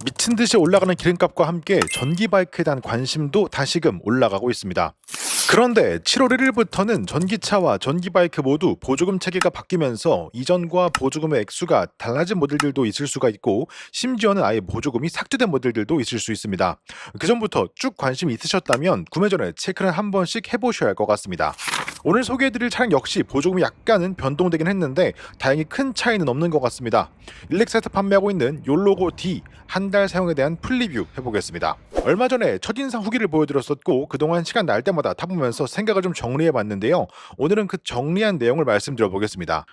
미친 듯이 올라가는 기름값과 함께 전기 바이크에 대한 관심도 다시금 올라가고 있습니다. 그런데 7월 1일부터는 전기차와 전기 바이크 모두 보조금 체계가 바뀌면서 이전과 보조금의 액수가 달라진 모델들도 있을 수가 있고, 심지어는 아예 보조금이 삭제된 모델들도 있을 수 있습니다. 그 전부터 쭉 관심이 있으셨다면 구매 전에 체크를 한 번씩 해보셔야 할 것 같습니다. 오늘 소개해드릴 차량 역시 보조금이 약간은 변동되긴 했는데 다행히 큰 차이는 없는 것 같습니다. 일렉사에서 판매하고 있는 욜로고 D 한 달 사용에 대한 풀리뷰 해보겠습니다. 얼마 전에 첫인상 후기를 보여드렸었고, 그동안 시간 날 때마다 타보면서 생각을 좀 정리해봤는데요. 오늘은 그 정리한 내용을 말씀드려보겠습니다.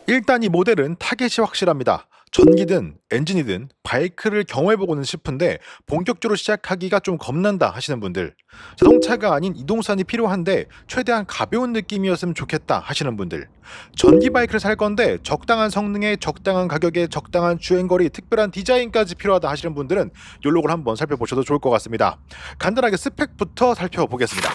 일단 이 모델은 타겟이 확실합니다. 전기든 엔진이든 바이크를 경험해보고는 싶은데 본격적으로 시작하기가 좀 겁난다 하시는 분들, 자동차가 아닌 이동수단이 필요한데 최대한 가벼운 느낌이었으면 좋겠다 하시는 분들, 전기 바이크를 살 건데 적당한 성능에 적당한 가격에 적당한 주행거리 특별한 디자인까지 필요하다 하시는 분들은 욜로를 한번 살펴보셔도 좋을 것 같습니다. 간단하게 스펙부터 살펴보겠습니다.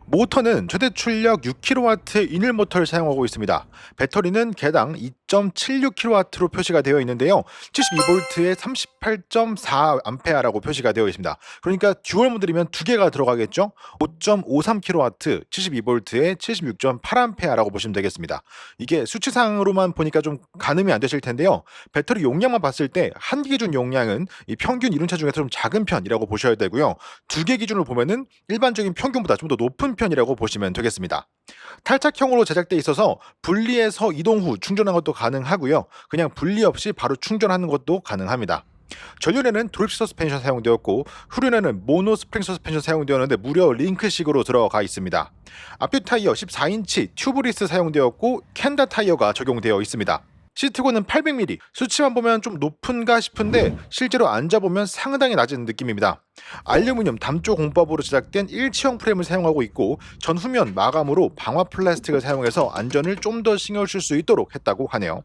모터는 최대 출력 6kW의 인일 모터를 사용하고 있습니다. 배터리는 개당 2.76kW로 표시가 되어 있는데요. 72V에 38.4A라고 표시가 되어 있습니다. 그러니까 듀얼 모델이면 두 개가 들어가겠죠? 5.53kW, 72V에 76.8A라고 보시면 되겠습니다. 이게 수치상으로만 보니까 좀 가늠이 안 되실 텐데요. 배터리 용량만 봤을 때 한 개 기준 용량은 이 평균 이륜차 중에서 좀 작은 편이라고 보셔야 되고요. 두 개 기준으로 보면은 일반적인 평균보다 좀 더 높은 편이라고 보시면 되겠습니다. 탈착형으로 제작돼 있어서 분리해서 이동 후 충전하는 것도 가능하고요. 그냥 분리 없이 바로 충전하는 것도 가능합니다. 전륜에는 드롭식 서스펜션 사용되었고, 후륜에는 모노 스프링 서스펜션 사용되었는데 무려 링크식으로 들어가 있습니다. 앞뒤 타이어 14인치 튜브리스 사용되었고, 캔다 타이어가 적용되어 있습니다. 시트고는 800mm, 수치만 보면 좀 높은가 싶은데 실제로 앉아보면 상당히 낮은 느낌입니다. 알루미늄 담조 공법으로 제작된 일체형 프레임을 사용하고 있고, 전후면 마감으로 방화 플라스틱을 사용해서 안전을 좀 더 신경 쓸 수 있도록 했다고 하네요.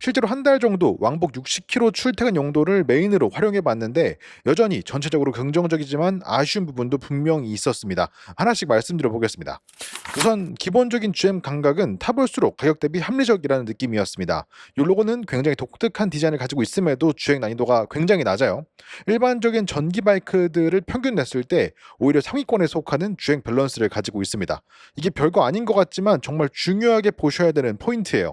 실제로 한 달 정도 왕복 60km 출퇴근 용도를 메인으로 활용해 봤는데 여전히 전체적으로 긍정적이지만 아쉬운 부분도 분명히 있었습니다. 하나씩 말씀드려 보겠습니다. 우선 기본적인 주행 감각은 타볼수록 가격 대비 합리적이라는 느낌이었습니다. 이 로고는 굉장히 독특한 디자인을 가지고 있음에도 주행 난이도가 굉장히 낮아요. 일반적인 전기 바이크들을 평균 냈을 때 오히려 상위권에 속하는 주행 밸런스를 가지고 있습니다. 이게 별거 아닌 것 같지만 정말 중요하게 보셔야 되는 포인트예요.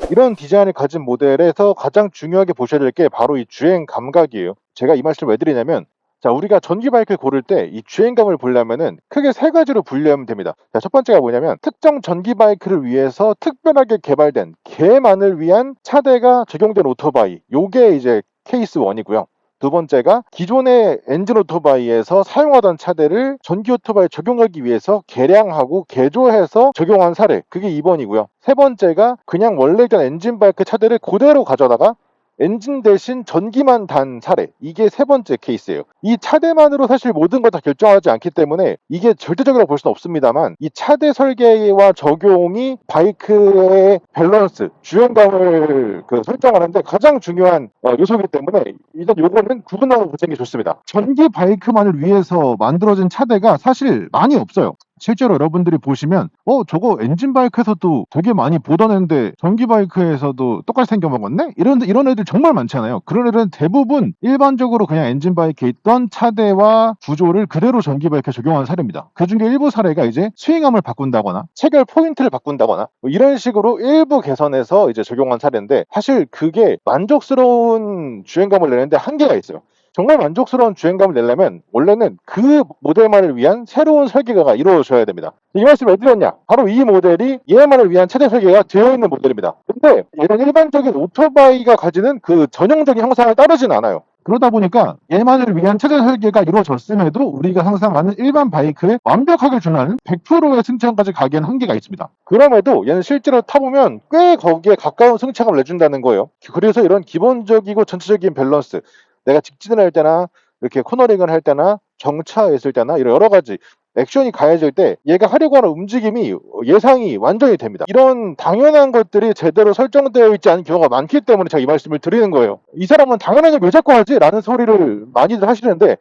이런 디자인을 가진 모델에서 가장 중요하게 보셔야 될 게 바로 이 주행 감각이에요. 제가 이 말씀을 왜 드리냐면, 자, 우리가 전기 바이크를 고를 때 이 주행감을 보려면은 크게 세 가지로 분류하면 됩니다. 자, 첫 번째가 뭐냐면 특정 전기 바이크를 위해서 특별하게 개발된 걔만을 위한 차대가 적용된 오토바이. 요게 이제 케이스 1이고요. 두 번째가 기존의 엔진 오토바이에서 사용하던 차대를 전기 오토바이에 적용하기 위해서 개량하고 개조해서 적용한 사례, 그게 2번이고요. 세 번째가 그냥 원래 있던 엔진 바이크 차대를 그대로 가져다가 엔진 대신 전기만 단 사례, 이게 세 번째 케이스예요. 이 차대만으로 사실 모든 걸 다 결정하지 않기 때문에 이게 절대적이라고 볼 수는 없습니다만, 이 차대 설계와 적용이 바이크의 밸런스, 주행감을 설정하는데 가장 중요한 요소이기 때문에 일단 요거는 구분하고 보시는 게 좋습니다. 전기 바이크만을 위해서 만들어진 차대가 사실 많이 없어요. 실제로 여러분들이 보시면 저거 엔진 바이크에서도 되게 많이 보던 애인데 전기 바이크에서도 똑같이 생겨먹었네? 이런 애들 정말 많잖아요. 그런 애들은 대부분 일반적으로 그냥 엔진 바이크에 있던 차대와 구조를 그대로 전기 바이크에 적용한 사례입니다. 그 중에 일부 사례가 이제 스윙함을 바꾼다거나 체결 포인트를 바꾼다거나 뭐 이런 식으로 일부 개선해서 이제 적용한 사례인데, 사실 그게 만족스러운 주행감을 내는데 한계가 있어요. 정말 만족스러운 주행감을 내려면 원래는 그 모델만을 위한 새로운 설계가 이루어져야 됩니다. 이 말씀을 왜 드렸냐? 바로 이 모델이 얘만을 위한 차대 설계가 되어 있는 모델입니다. 근데 얘는 일반적인 오토바이가 가지는 그 전형적인 형상을 따르진 않아요. 그러다 보니까 얘만을 위한 차대 설계가 이루어졌음에도 우리가 상상하는 일반 바이크에 완벽하게 준하는 100%의 승차감까지 가기에는 한계가 있습니다. 그럼에도 얘는 실제로 타보면 꽤 거기에 가까운 승차감을 내준다는 거예요. 그래서 이런 기본적이고 전체적인 밸런스, 내가 직진을 할 때나 이렇게 코너링을 할 때나 정차에 있을 때나 이런 여러 가지 액션이 가해질 때 얘가 하려고 하는 움직임이 예상이 완전히 됩니다. 이런 당연한 것들이 제대로 설정되어 있지 않은 경우가 많기 때문에 제가 이 말씀을 드리는 거예요. 이 사람은 당연한 걸 왜 자꾸 하지? 라는 소리를 많이들 하시는데,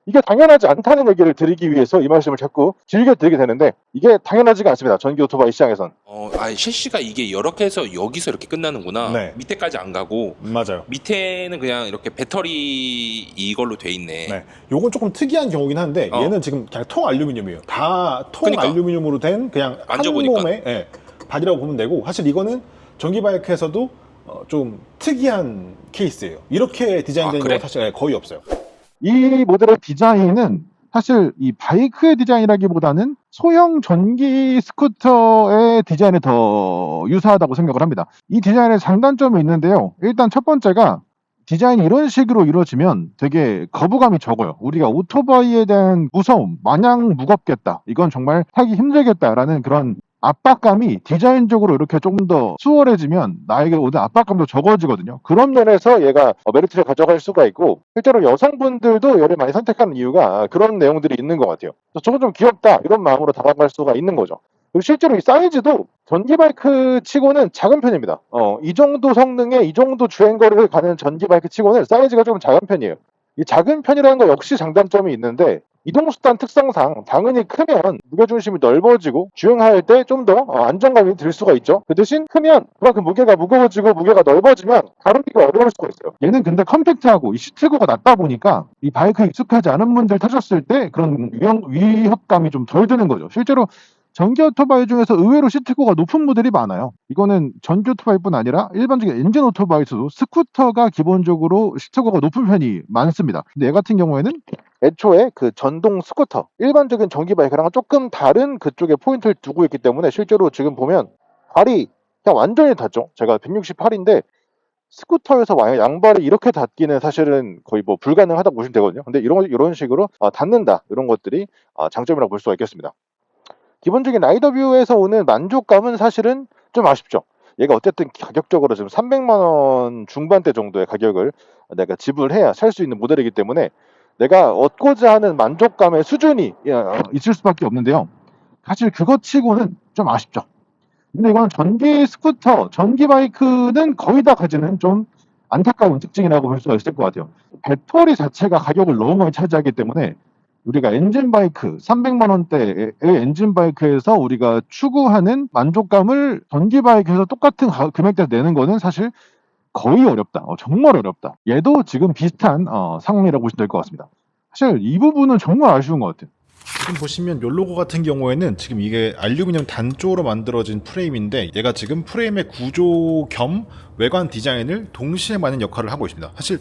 이게 당연하지 않다는 얘기를 드리기 위해서 이 말씀을 자꾸 길게 드리게 되는데 이게 당연하지가 않습니다. 전기 오토바이 시장에선. 셰시가 이게 이렇게 해서 여기서 이렇게 끝나는구나. 네. 밑에까지 안 가고 맞아요. 밑에는 그냥 이렇게 배터리 이걸로 돼 있네. 네. 요건 조금 특이한 경우긴 한데 얘는 지금 그냥 통 알루미늄이에요. 다 통 그러니까. 알루미늄으로 된 그냥 한 만져보니까. 몸의 바디라고 보면 되고, 사실 이거는 전기 바이크에서도 좀 특이한 케이스예요. 이렇게 디자인된 그래? 경우가 사실 거의 없어요. 이 모델의 디자인은 사실 이 바이크의 디자인이라기보다는 소형 전기 스쿠터의 디자인에 더 유사하다고 생각을 합니다. 이 디자인의 장단점이 있는데요. 일단 첫 번째가 디자인이 이런 식으로 이루어지면 되게 거부감이 적어요. 우리가 오토바이에 대한 무서움, 마냥 무겁겠다, 이건 정말 타기 힘들겠다라는 그런 압박감이 디자인적으로 이렇게 조금 더 수월해지면 나에게 오는 압박감도 적어지거든요. 그런 면에서 얘가 메리트를 가져갈 수가 있고, 실제로 여성분들도 얘를 많이 선택하는 이유가 그런 내용들이 있는 것 같아요. 저건 좀 귀엽다 이런 마음으로 다가갈 수가 있는 거죠. 그리고 실제로 이 사이즈도 전기바이크 치고는 작은 편입니다. 이 정도 성능에 이 정도 주행거리를 가는 전기바이크 치고는 사이즈가 좀 작은 편이에요. 이 작은 편이라는 거 역시 장단점이 있는데, 이동수단 특성상 당연히 크면 무게중심이 넓어지고 주행할 때 좀 더 안정감이 들 수가 있죠. 그 대신 크면 그만큼 무게가 무거워지고 무게가 넓어지면 다루기가 어려울 수가 있어요. 얘는 근데 컴팩트하고 이 시트고가 낮다 보니까 이 바이크에 익숙하지 않은 분들 타셨을 때 그런 위협감이 좀 덜 드는 거죠. 실제로 전기 오토바이 중에서 의외로 시트고가 높은 모델이 많아요. 이거는 전기 오토바이뿐 아니라 일반적인 엔진 오토바이에서도 스쿠터가 기본적으로 시트고가 높은 편이 많습니다. 근데 얘 같은 경우에는 애초에 그 전동 스쿠터, 일반적인 전기 바이크랑은 조금 다른 그쪽에 포인트를 두고 있기 때문에 실제로 지금 보면 발이 그냥 완전히 닿죠. 제가 168인데 스쿠터에서 양발이 이렇게 닿기는 사실은 거의 뭐 불가능하다고 보시면 되거든요. 근데 이런 식으로 닿는다, 이런 것들이 장점이라고 볼 수가 있겠습니다. 기본적인 라이더뷰에서 오는 만족감은 사실은 좀 아쉽죠. 얘가 어쨌든 가격적으로 지금 300만 원 중반대 정도의 가격을 내가 지불해야 살 수 있는 모델이기 때문에 내가 얻고자 하는 만족감의 수준이 있을 수밖에 없는데요. 사실 그것 치고는 좀 아쉽죠. 근데 이건 전기 스쿠터, 전기 바이크는 거의 다 가지는 좀 안타까운 특징이라고 볼 수가 있을 것 같아요. 배터리 자체가 가격을 너무 많이 차지하기 때문에 우리가 엔진 바이크, 300만 원대의 엔진 바이크에서 우리가 추구하는 만족감을 전기 바이크에서 똑같은 금액대에서 내는 거는 사실 거의 어렵다. 정말 어렵다. 얘도 지금 비슷한 상황이라고 보시면 될 것 같습니다. 사실 이 부분은 정말 아쉬운 것 같아요. 지금 보시면 요 로고 같은 경우에는 지금 이게 알루미늄 단조로 만들어진 프레임인데, 얘가 지금 프레임의 구조 겸 외관 디자인을 동시에 많은 역할을 하고 있습니다. 사실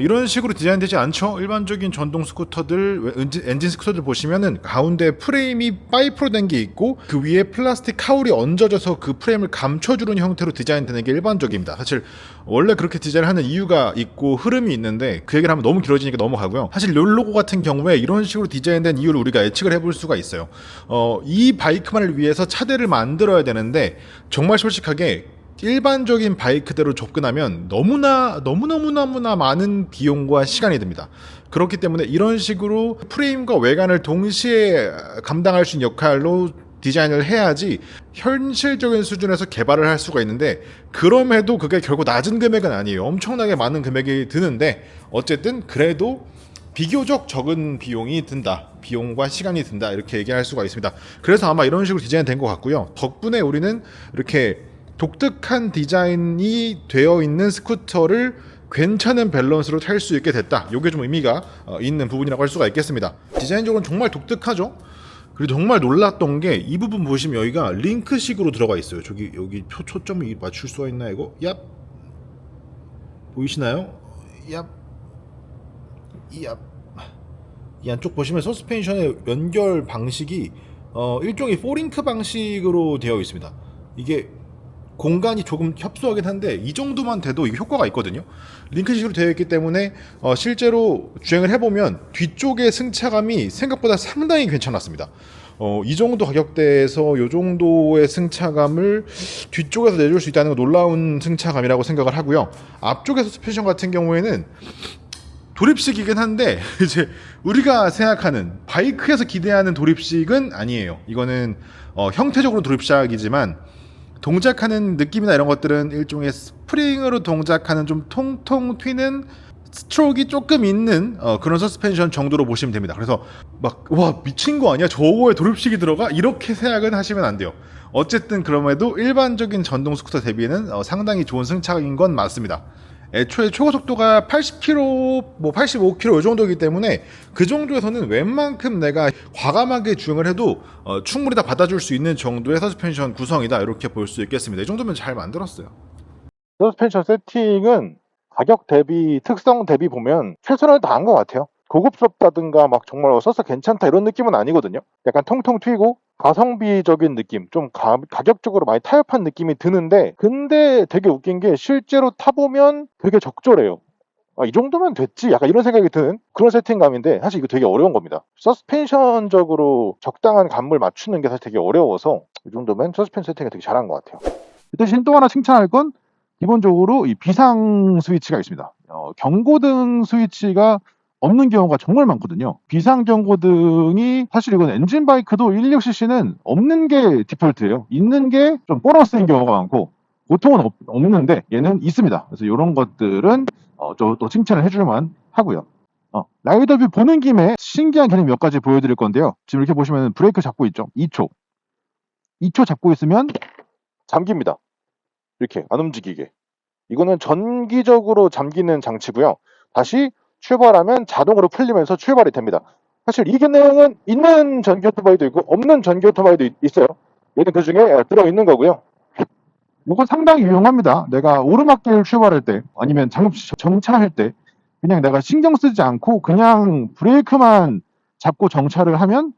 이런 식으로 디자인되지 않죠. 일반적인 전동 스쿠터들, 엔진 스쿠터들 보시면은 가운데 프레임이 파이프로 된 게 있고 그 위에 플라스틱 카울이 얹어져서 그 프레임을 감춰주는 형태로 디자인되는 게 일반적입니다. 사실 원래 그렇게 디자인하는 이유가 있고 흐름이 있는데 그 얘기를 하면 너무 길어지니까 넘어가고요. 사실 요 로고 같은 경우에 이런 식으로 디자인된 이유를 우리가 예측을 해볼 수가 있어요. 이 바이크만을 위해서 차대를 만들어야 되는데, 정말 솔직하게 일반적인 바이크대로 접근하면 너무나 많은 비용과 시간이 듭니다. 그렇기 때문에 이런 식으로 프레임과 외관을 동시에 감당할 수 있는 역할로 디자인을 해야지 현실적인 수준에서 개발을 할 수가 있는데, 그럼에도 그게 결국 낮은 금액은 아니에요. 엄청나게 많은 금액이 드는데 어쨌든 그래도 비교적 적은 비용이 든다, 비용과 시간이 든다, 이렇게 얘기할 수가 있습니다. 그래서 아마 이런 식으로 디자인된 것 같고요. 덕분에 우리는 이렇게 독특한 디자인이 되어 있는 스쿠터를 괜찮은 밸런스로 탈 수 있게 됐다. 이게 좀 의미가 있는 부분이라고 할 수가 있겠습니다. 디자인적으로는 정말 독특하죠. 그리고 정말 놀랐던 게 이 부분 보시면 여기가 링크식으로 들어가 있어요. 여기 초점을 맞출 수가 있나 이거? 얍, 보이시나요? 얍, 얍. 이 안쪽 보시면 서스펜션의 연결 방식이 일종의 포링크 방식으로 되어 있습니다. 이게 공간이 조금 협소하긴 한데 이 정도만 돼도 이게 효과가 있거든요. 링크식으로 되어 있기 때문에 실제로 주행을 해보면 뒤쪽의 승차감이 생각보다 상당히 괜찮았습니다. 이 정도 가격대에서 이 정도의 승차감을 뒤쪽에서 내줄 수 있다는 건 놀라운 승차감이라고 생각을 하고요. 앞쪽의 서스펜션 같은 경우에는 도립식이긴 한데 이제 우리가 생각하는 바이크에서 기대하는 도립식은 아니에요. 이거는 형태적으로 도립식이지만 동작하는 느낌이나 이런 것들은 일종의 스프링으로 동작하는 좀 통통 튀는 스트로크가 조금 있는 그런 서스펜션 정도로 보시면 됩니다. 그래서 막 와 미친 거 아니야? 저거에 도립식이 들어가? 이렇게 생각은 하시면 안 돼요. 어쨌든 그럼에도 일반적인 전동 스쿠터 대비는 상당히 좋은 승차감인 건 맞습니다. 애초에 최고 속도가 80km, 뭐 85km 이 정도이기 때문에 그 정도에서는 웬만큼 내가 과감하게 주행을 해도 충분히 다 받아줄 수 있는 정도의 서스펜션 구성이다 이렇게 볼 수 있겠습니다. 이 정도면 잘 만들었어요. 서스펜션 세팅은 가격 대비, 특성 대비 보면 최선을 다한 것 같아요. 고급스럽다든가 막 정말 써서 괜찮다 이런 느낌은 아니거든요. 약간 통통 튀고 가성비적인 느낌, 좀 가격적으로 많이 타협한 느낌이 드는데, 근데 되게 웃긴 게 실제로 타보면 되게 적절해요. 이 정도면 됐지? 약간 이런 생각이 드는 그런 세팅감인데, 사실 이거 되게 어려운 겁니다. 서스펜션적으로 적당한 감을 맞추는 게 사실 되게 어려워서 이 정도면 서스펜션 세팅을 되게 잘한 것 같아요. 대신 또 하나 칭찬할 건 기본적으로 이 비상 스위치가 있습니다. 경고등 스위치가 없는 경우가 정말 많거든요. 비상 경고등이 사실 이건 엔진 바이크도 1.6cc는 없는 게 디폴트예요. 있는 게 좀 보너스인 경우가 많고 보통은 없는데 얘는 있습니다. 그래서 이런 것들은 또 칭찬을 해줄만 하고요. 라이더뷰 보는 김에 신기한 개념 몇 가지 보여드릴 건데요. 지금 이렇게 보시면 브레이크 잡고 있죠. 2초 잡고 있으면 잠깁니다. 이렇게 안 움직이게. 이거는 전기적으로 잠기는 장치고요. 다시 출발하면 자동으로 풀리면서 출발이 됩니다. 사실 이 기능은 있는 전기 오토바이도 있고 없는 전기 오토바이도 있어요. 얘는 그 중에 들어있는 거고요. 이건 상당히 유용합니다. 내가 오르막길 출발할 때 아니면 정차할 때 그냥 내가 신경 쓰지 않고 그냥 브레이크만 잡고 정차를 하면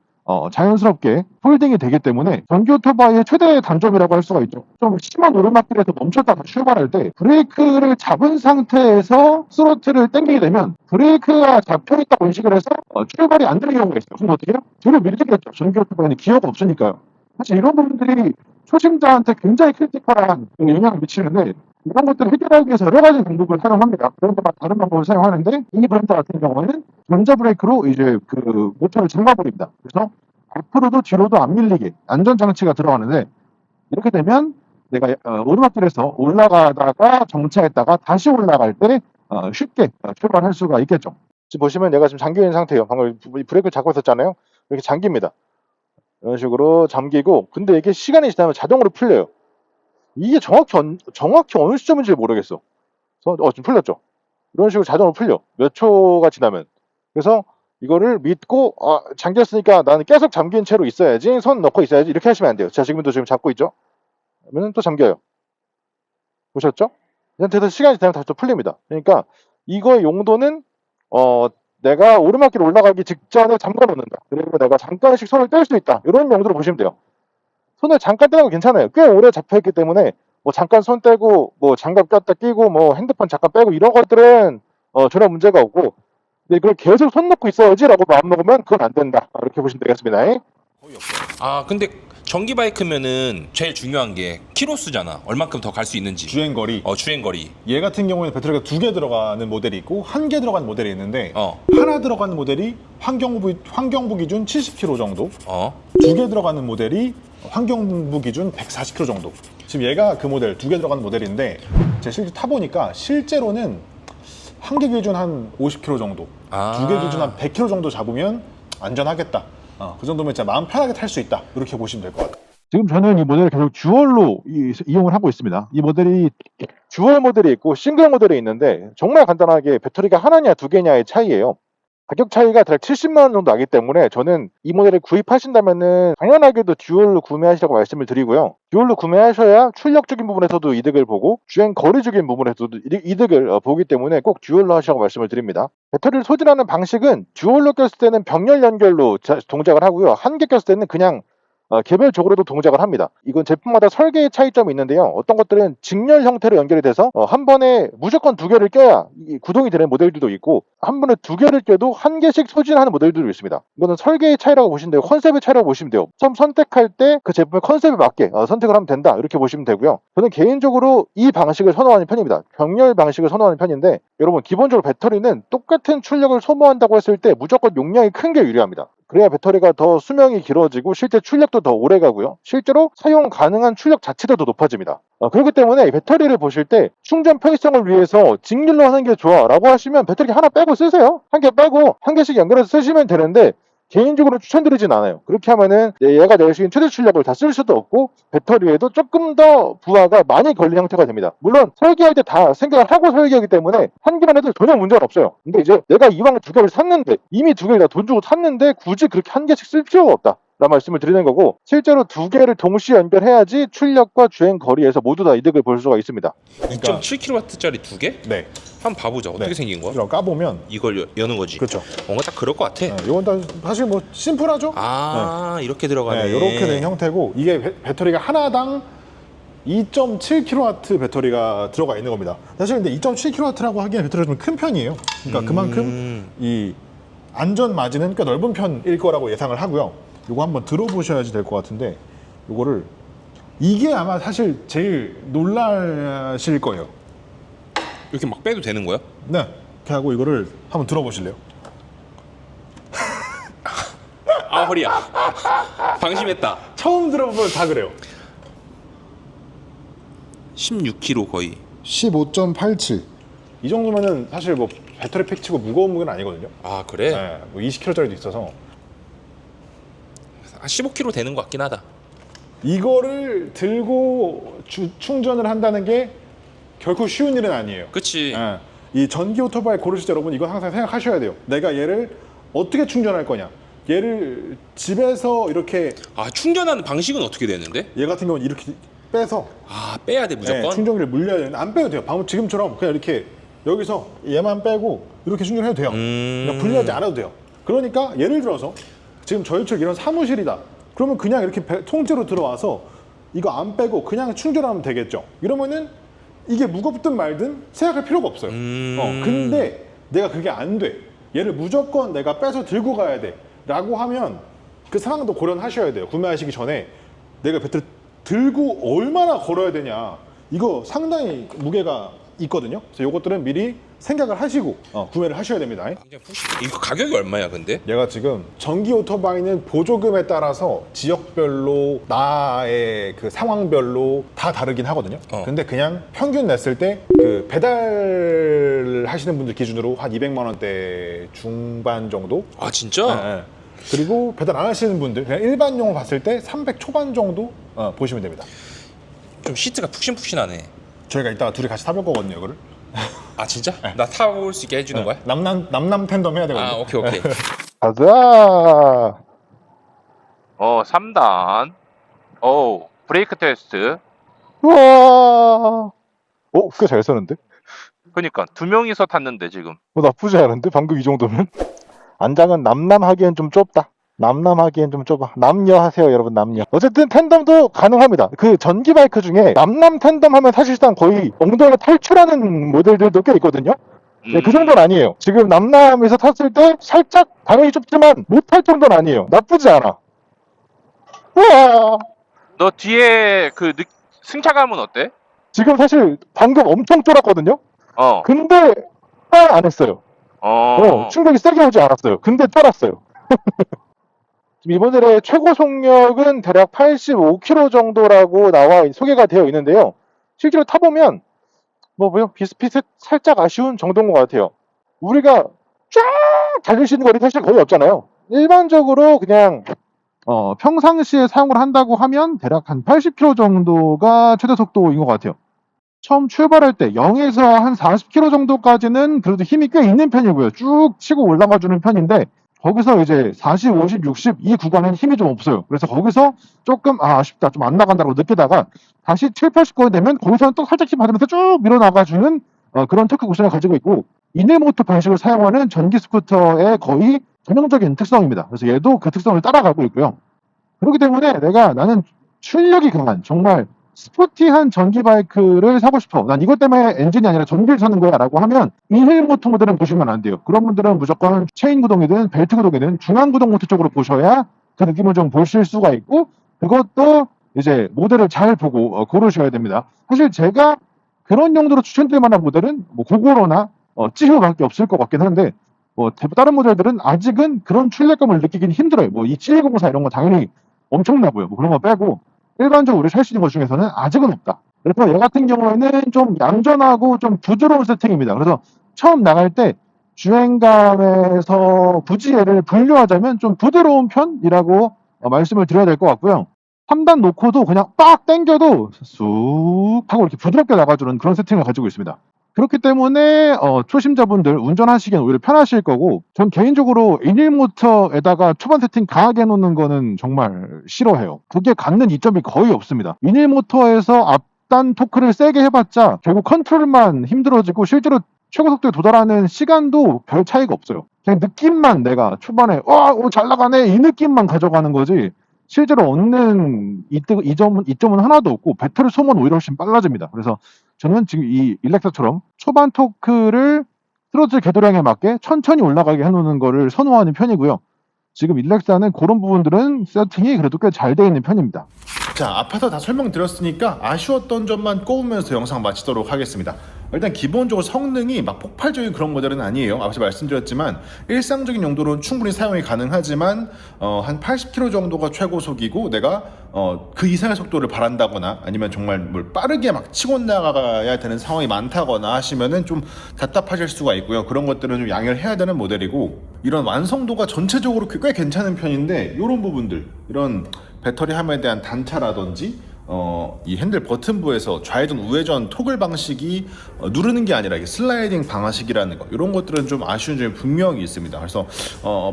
자연스럽게 홀딩이 되기 때문에 전기 오토바이의 최대 단점이라고 할 수가 있죠. 좀 심한 오르막길에서 멈췄다가 출발할 때 브레이크를 잡은 상태에서 스로틀을 당기게 되면 브레이크가 잡혀있다고 인식을 해서 출발이 안 되는 경우가 있어요. 그럼 어떻게 해요? 뒤로 밀리겠죠. 전기 오토바이는 기어가 없으니까요. 사실 이런 부분들이 초심자한테 굉장히 크리티컬한 영향을 미치는데, 이런 것들을 해결하기 위해서 여러 가지 방법을 사용합니다. 그런데만 다른 방법을 사용하는데, 이 브랜드 같은 경우는 전자 브레이크로 이제 그 모터를 잠가버립니다. 그래서 앞으로도 뒤로도 안 밀리게 안전장치가 들어가는데, 이렇게 되면 내가 오르막길에서 올라가다가 정차했다가 다시 올라갈 때 쉽게 출발할 수가 있겠죠. 지금 보시면 내가 지금 잠겨있는 상태예요. 방금 브레이크를 잡고 있었잖아요. 이렇게 잠깁니다. 이런 식으로 잠기고, 근데 이게 시간이 지나면 자동으로 풀려요. 이게 정확히 어느 시점인지 모르겠어. 그래서 지금 풀렸죠. 이런 식으로 자동으로 풀려. 몇 초가 지나면. 그래서 이거를 믿고 잠겼으니까 나는 계속 잠긴 채로 있어야지, 손 넣고 있어야지, 이렇게 하시면 안 돼요. 자, 지금도 지금 잡고 있죠. 그러면 또 잠겨요. 보셨죠? 이 상태에서 시간이 지나면 다시 또 풀립니다. 그러니까 이거의 용도는 내가 오르막길 올라가기 직전에 잠궈 놓는다. 그리고 내가 잠깐씩 손을 뗄 수 있다. 이런 용도로 보시면 돼요. 손을 잠깐 떼는 거 괜찮아요. 꽤 오래 잡혀있기 때문에 뭐 잠깐 손 떼고 뭐 장갑 꼈다 끼고 뭐 핸드폰 잠깐 빼고 이런 것들은 전혀 문제가 없고, 근데 이걸 계속 손 놓고 있어야지 라고 마음 먹으면 그건 안 된다. 이렇게 보시면 되겠습니다. 거의 없어요. 근데 전기 바이크면은 제일 중요한 게 키로수잖아. 얼만큼 더 갈 수 있는지. 주행거리. 주행거리. 얘 같은 경우에는 배터리가 2개 들어가는 모델이 있고 1개 들어가는 모델이 있는데 하나 들어가는 모델이 환경부 기준 70km 정도, 2개 들어가는 모델이 환경부 기준 140km 정도. 지금 얘가 그 모델 2개 들어가는 모델인데 제가 실제 타보니까 실제로는 1개 기준 한 50km 정도, 2개 기준 한 100km 정도 잡으면 안전하겠다. 그 정도면 진짜 마음 편하게 탈 수 있다. 이렇게 보시면 될 것 같아요. 지금 저는 이 모델을 계속 듀얼로 이용을 하고 있습니다. 이 모델이 듀얼 모델이 있고 싱글 모델이 있는데, 정말 간단하게 배터리가 하나냐 두 개냐의 차이예요. 가격 차이가 대략 70만 원 정도 나기 때문에 저는 이 모델을 구입하신다면은 당연하게도 듀얼로 구매하시라고 말씀을 드리고요. 듀얼로 구매하셔야 출력적인 부분에서도 이득을 보고 주행 거리적인 부분에서도 이득을 보기 때문에 꼭 듀얼로 하시라고 말씀을 드립니다. 배터리를 소진하는 방식은 듀얼로 꼈을 때는 병렬 연결로 동작을 하고요. 한 개 꼈을 때는 그냥 개별적으로도 동작을 합니다. 이건 제품마다 설계의 차이점이 있는데요. 어떤 것들은 직렬 형태로 연결이 돼서 한 번에 무조건 2개를 껴야 구동이 되는 모델들도 있고, 한 번에 2개를 껴도 1개씩 소진하는 모델들도 있습니다. 이거는 설계의 차이라고 보시면 되고 컨셉의 차이라고 보시면 돼요. 처음 선택할 때 그 제품의 컨셉에 맞게 선택을 하면 된다, 이렇게 보시면 되고요. 저는 개인적으로 이 방식을 선호하는 편입니다. 병렬 방식을 선호하는 편인데, 여러분 기본적으로 배터리는 똑같은 출력을 소모한다고 했을 때 무조건 용량이 큰 게 유리합니다. 그래야 배터리가 더 수명이 길어지고 실제 출력도 더 오래 가고요. 실제로 사용 가능한 출력 자체도 더 높아집니다. 그렇기 때문에 배터리를 보실 때 충전 편의성을 위해서 직률로 하는 게 좋아 라고 하시면 배터리 하나 빼고 쓰세요. 한 개 빼고 한 개씩 연결해서 쓰시면 되는데 개인적으로 추천드리진 않아요. 그렇게 하면은 얘가 낼 수 있는 최대 출력을 다 쓸 수도 없고 배터리에도 조금 더 부하가 많이 걸린 형태가 됩니다. 물론 설계할 때 다 생각을 하고 설계하기 때문에 한 개만 해도 전혀 문제는 없어요. 근데 이제 내가 이왕 두 개를 샀는데 이미 두 개를 다 돈 주고 샀는데 굳이 그렇게 한 개씩 쓸 필요가 없다. 라는 말씀을 드리는 거고 실제로 두 개를 동시에 연결해야지 출력과 주행 거리에서 모두 다 이득을 볼 수가 있습니다. 2.7kW짜리 두 개? 네. 한번 봐보자. 어떻게 네. 생긴 거야? 이런 까보면 이걸 여는 거지. 그렇죠. 뭔가 딱 그럴 것 같아. 이건 다 사실 뭐 심플하죠. 이렇게 들어가네. 이렇게 된 형태고 이게 배터리가 하나당 2.7kW 배터리가 들어가 있는 겁니다. 사실 근데 2.7kW라고 하기엔 배터리가 좀 큰 편이에요. 그러니까 그만큼 이 안전 마진은 꽤 넓은 편일 거라고 예상을 하고요. 이거 한번 들어보셔야지 될 것 같은데 이거를 이게 아마 사실 제일 놀라실 거예요. 이렇게 막 빼도 되는 거야? 네. 이렇게 하고 이거를 한번 들어보실래요? 아 허리야. 방심했다. 처음 들어보면 다 그래요. 16kg 거의. 15.87. 이 정도면은 사실 뭐 배터리 팩 치고 무거운 무게는 아니거든요. 아 그래? 네, 뭐 20kg짜리도 있어서 한 15kg 되는 것 같긴 하다. 이거를 들고 충전을 한다는 게 결코 쉬운 일은 아니에요. 그치. 예. 이 전기 오토바이 고르실 때 여러분 이건 항상 생각하셔야 돼요. 내가 얘를 어떻게 충전할 거냐. 얘를 집에서 이렇게 충전하는 방식은 어떻게 되는데? 얘 같은 경우는 이렇게 빼서 빼야 돼 무조건? 충전기를 물려야 되는데 안 빼도 돼요. 방금 지금처럼 그냥 이렇게 여기서 얘만 빼고 이렇게 충전해도 돼요. 그냥 분리하지 않아도 돼요. 그러니까 예를 들어서 지금 저희처럼 이런 사무실이다. 그러면 그냥 이렇게 통째로 들어와서 이거 안 빼고 그냥 충전하면 되겠죠. 이러면은 이게 무겁든 말든 생각할 필요가 없어요. 근데 내가 그게 안 돼. 얘를 무조건 내가 빼서 들고 가야 돼. 라고 하면 그 상황도 고려하셔야 돼요. 구매하시기 전에 내가 배터리 들고 얼마나 걸어야 되냐. 이거 상당히 무게가 있거든요. 그래서 이것들은 미리 생각을 하시고 구매를 하셔야 됩니다. 이거 가격이 얼마야 근데? 얘가 지금 전기 오토바이는 보조금에 따라서 지역별로 나의 그 상황별로 다 다르긴 하거든요. 근데 그냥 평균 냈을 때 그 배달 하시는 분들 기준으로 한 200만 원대 중반 정도. 진짜? 네. 그리고 배달 안 하시는 분들 그냥 일반용으로 봤을 때 300 초반 정도 보시면 됩니다. 좀 시트가 푹신푹신하네. 저희가 이따가 둘이 같이 타볼 거거든요, 이거를. 진짜? 나 타볼 수 있게 해주는 거야? 남남 팬덤 해야 되거든요. 오케이. 가자. 3단. 브레이크 테스트. 우와. 꽤 잘 쓰는데? 그러니까 두 명이서 탔는데 지금. 나쁘지 않은데? 방금 이 정도면? 안장은 남남하기엔 좀 좁다. 남남하기엔 좀 좁아. 남녀 하세요, 여러분. 남녀. 어쨌든 텐덤도 가능합니다. 그 전기 바이크 중에 남남 텐덤 하면 사실상 거의 엉덩이를 탈출하는 모델들도 꽤 있거든요. 네, 그 정도는 아니에요. 지금 남남에서 탔을 때 살짝 당연히 좁지만 못할 정도는 아니에요. 나쁘지 않아. 우와. 너 뒤에 그 승차감은 어때? 지금 사실 방금 엄청 쫄았거든요. 근데 안 했어요. 충격이 세게 오지 않았어요. 근데 쫄았어요. 지금 이번 모델의 최고 속력은 대략 85km 정도라고 소개가 되어 있는데요. 실제로 타보면 비슷비슷 살짝 아쉬운 정도인 것 같아요. 우리가 쫙 달릴 수 있는 거리 사실 거의 없잖아요. 일반적으로 그냥 평상시에 사용을 한다고 하면 대략 한 80km 정도가 최대 속도인 것 같아요. 처음 출발할 때 0에서 한 40km 정도까지는 그래도 힘이 꽤 있는 편이고요. 쭉 치고 올라가주는 편인데 거기서 이제 40, 50, 60 이 구간은 힘이 좀 없어요. 그래서 거기서 조금 아쉽다, 좀 안 나간다고 느끼다가 다시 7, 80km 되면 거기서는 또 살짝 힘 받으면서 쭉 밀어나가주는 그런 토크 구성을 가지고 있고 이늘모터 방식을 사용하는 전기 스쿠터의 거의 전형적인 특성입니다. 그래서 얘도 그 특성을 따라가고 있고요. 그렇기 때문에 나는 출력이 강한 정말 스포티한 전기 바이크를 사고 싶어. 난 이것 때문에 엔진이 아니라 전기를 사는 거야 라고 하면 이늘모터 모델은 보시면 안 돼요. 그런 분들은 무조건 체인 구동이든 벨트 구동이든 중앙 구동 모터 쪽으로 보셔야 그 느낌을 좀 보실 수가 있고 그것도 이제 모델을 잘 보고 고르셔야 됩니다. 사실 제가 그런 용도로 추천드릴 만한 모델은 고고로나 찌흐밖에 없을 것 같긴 한데 다른 모델들은 아직은 그런 출력감을 느끼긴 힘들어요. 이 7104 이런 거 당연히 엄청나고요. 그런 거 빼고 일반적으로 우리 살 수 있는 것 중에서는 아직은 없다. 그래서 얘 같은 경우에는 좀 얌전하고 좀 부드러운 세팅입니다. 그래서 처음 나갈 때 주행감에서 굳이 얘를 분류하자면 좀 부드러운 편이라고 말씀을 드려야 될 것 같고요. 3단 놓고도 그냥 빡 당겨도 쑥 하고 이렇게 부드럽게 나가주는 그런 세팅을 가지고 있습니다. 그렇기 때문에 초심자분들 운전하시기엔 오히려 편하실 거고, 전 개인적으로 1일 모터에다가 초반 세팅 강하게 해놓는 거는 정말 싫어해요. 그게 갖는 이점이 거의 없습니다. 1일 모터에서 앞단 토크를 세게 해봤자 결국 컨트롤만 힘들어지고 실제로 최고 속도에 도달하는 시간도 별 차이가 없어요. 그냥 느낌만 내가 초반에 잘 나가네 이 느낌만 가져가는 거지, 실제로 얻는 이점은 하나도 없고 배터리 소모는 오히려 훨씬 빨라집니다. 그래서 저는 지금 이 일렉사처럼 초반 토크를 트로틀 궤도량에 맞게 천천히 올라가게 해놓는 거를 선호하는 편이고요. 지금 일렉사는 그런 부분들은 세팅이 그래도 꽤 잘 되어 있는 편입니다. 자, 앞에서 다 설명드렸으니까 아쉬웠던 점만 꼽으면서 영상 마치도록 하겠습니다. 일단 기본적으로 성능이 막 폭발적인 그런 모델은 아니에요. 앞서 말씀드렸지만 일상적인 용도로는 충분히 사용이 가능하지만 한 80km 정도가 최고속이고 내가 그 이상의 속도를 바란다거나 아니면 정말 뭘 빠르게 막 치고 나가야 되는 상황이 많다거나 하시면은 좀 답답하실 수가 있고요. 그런 것들은 좀 양해를 해야 되는 모델이고, 이런 완성도가 전체적으로 꽤 괜찮은 편인데 이런 부분들, 이런 배터리 함에 대한 단차라든지 이 핸들 버튼부에서 좌회전 우회전 토글 방식이 누르는 게 아니라 이게 슬라이딩 방식이라는 거, 이런 것들은 좀 아쉬운 점이 분명히 있습니다. 그래서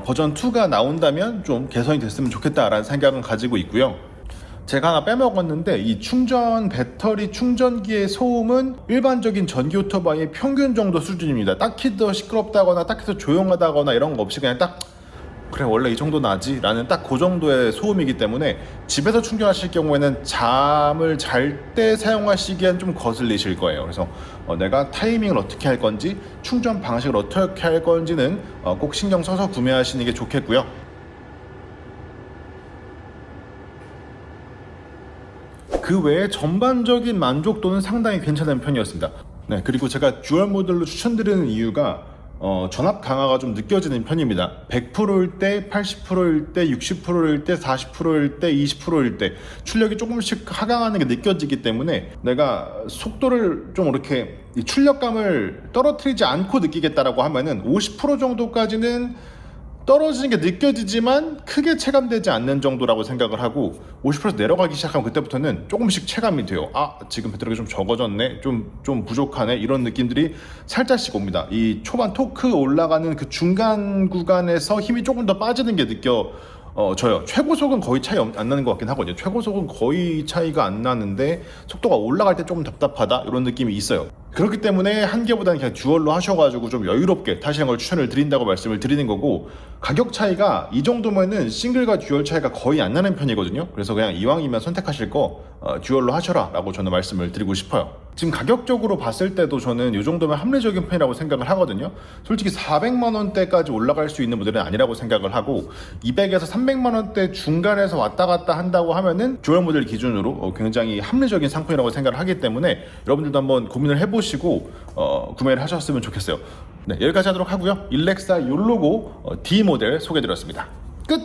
버전 2가 나온다면 좀 개선이 됐으면 좋겠다라는 생각은 가지고 있고요. 제가 하나 빼먹었는데 이 배터리 충전기의 소음은 일반적인 전기 오토바이의 평균 정도 수준입니다. 딱히 더 시끄럽다거나 딱히 더 조용하다거나 이런 거 없이 그냥 딱 그래 원래 이 정도 나지 라는 딱 그 정도의 소음이기 때문에 집에서 충전하실 경우에는 잠을 잘 때 사용하시기엔 좀 거슬리실 거예요. 그래서 내가 타이밍을 어떻게 할 건지 충전 방식을 어떻게 할 건지는 꼭 신경 써서 구매하시는 게 좋겠고요. 그 외에 전반적인 만족도는 상당히 괜찮은 편이었습니다. 네, 그리고 제가 듀얼 모델로 추천드리는 이유가 전압 강화가 좀 느껴지는 편입니다. 100%일 때, 80%일 때, 60%일 때, 40%일 때, 20%일 때 출력이 조금씩 하강하는 게 느껴지기 때문에 내가 속도를 좀 이렇게 이 출력감을 떨어뜨리지 않고 느끼겠다라고 하면은 50% 정도까지는 떨어지는 게 느껴지지만 크게 체감되지 않는 정도라고 생각을 하고, 50% 내려가기 시작하면 그때부터는 조금씩 체감이 돼요. 지금 배터리가 좀 적어졌네, 좀 부족하네, 이런 느낌들이 살짝씩 옵니다. 이 초반 토크 올라가는 그 중간 구간에서 힘이 조금 더 빠지는 게 저요. 최고속은 거의 차이 안 나는 것 같긴 하거든요. 최고속은 거의 차이가 안 나는데 속도가 올라갈 때 조금 답답하다, 이런 느낌이 있어요. 그렇기 때문에 한 개보다는 그냥 듀얼로 하셔가지고 좀 여유롭게 타시는 걸 추천을 드린다고 말씀을 드리는 거고, 가격 차이가 이 정도면은 싱글과 듀얼 차이가 거의 안 나는 편이거든요. 그래서 그냥 이왕이면 선택하실 거 듀얼로 하셔라 라고 저는 말씀을 드리고 싶어요. 지금 가격적으로 봤을 때도 저는 이 정도면 합리적인 편이라고 생각을 하거든요. 솔직히 400만 원대까지 올라갈 수 있는 모델은 아니라고 생각을 하고, 200에서 300만 원대 중간에서 왔다 갔다 한다고 하면은 듀얼 모델 기준으로 굉장히 합리적인 상품이라고 생각을 하기 때문에 여러분들도 한번 고민을 해보시고 구매를 하셨으면 좋겠어요. 네, 여기까지 하도록 하고요. 일렉사 욜로고 D 모델 소개해드렸습니다. 끝!